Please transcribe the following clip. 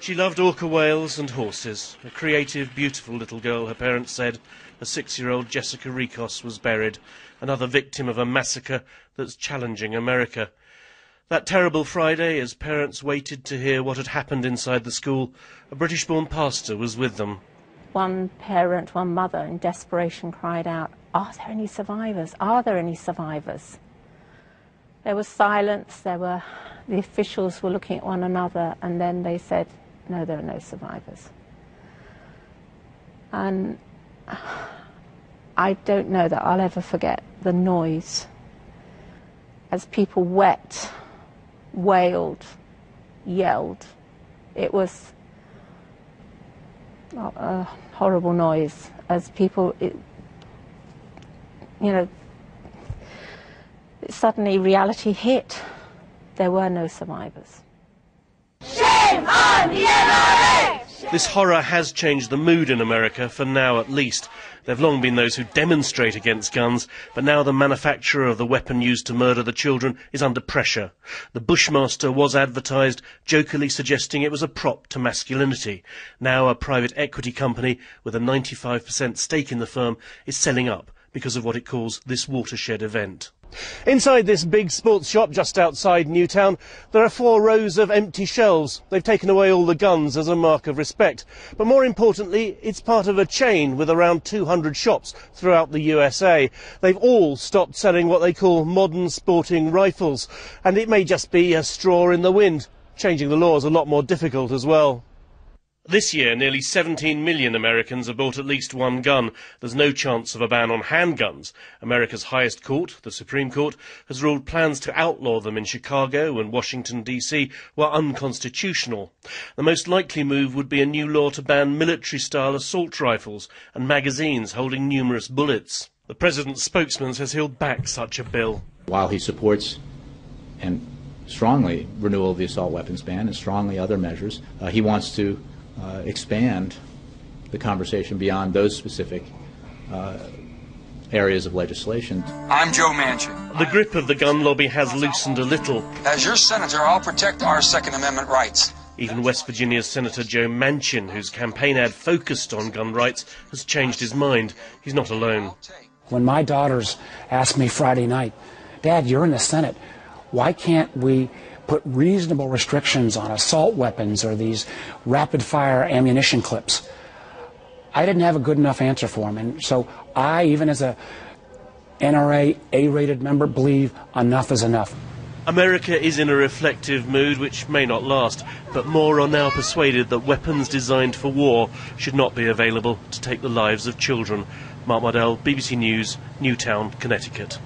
She loved orca whales and horses. A creative, beautiful little girl, her parents said. A 6-year-old Jessica Rikos was buried, another victim of a massacre that's challenging America. That terrible Friday, as parents waited to hear what had happened inside the school, a British-born pastor was with them. One parent, one mother, in desperation cried out, "Are there any survivors? Are there any survivors?" There was silence, the officials were looking at one another, and then they said, "No, there are no survivors." And I don't know that I'll ever forget the noise as people wept, wailed, yelled. It was a horrible noise as people, suddenly reality hit. There were no survivors. Shame on the NRA! This horror has changed the mood in America, for now at least. There have long been those who demonstrate against guns, but now the manufacturer of the weapon used to murder the children is under pressure. The Bushmaster was advertised, jokingly suggesting it was a prop to masculinity. Now a private equity company with a 95% stake in the firm is selling up because of what it calls this watershed event. Inside this big sports shop just outside Newtown, there are 4 rows of empty shelves. They've taken away all the guns as a mark of respect. But more importantly, it's part of a chain with around 200 shops throughout the USA. They've all stopped selling what they call modern sporting rifles. And it may just be a straw in the wind. Changing the law is a lot more difficult as well. This year, nearly 17 million Americans have bought at least one gun. There's no chance of a ban on handguns. America's highest court, the Supreme Court, has ruled plans to outlaw them in Chicago and Washington, D.C. were unconstitutional. The most likely move would be a new law to ban military-style assault rifles and magazines holding numerous bullets. The President's spokesman says he'll back such a bill. While he supports and strongly renewal of the assault weapons ban and strongly other measures, he wants to expand the conversation beyond those specific areas of legislation. I'm Joe Manchin. The grip of the gun lobby has loosened a little. As your senator, I'll protect our Second Amendment rights. Even West Virginia's Senator Joe Manchin, whose campaign ad focused on gun rights, has changed his mind. He's not alone. When my daughters asked me Friday night, "Dad, you're in the Senate, why can't we put reasonable restrictions on assault weapons or these rapid-fire ammunition clips?" I didn't have a good enough answer for them. And so I, even as a NRA A-rated member, believe enough is enough. America is in a reflective mood which may not last, but more are now persuaded that weapons designed for war should not be available to take the lives of children. Mark Mardell, BBC News, Newtown, Connecticut.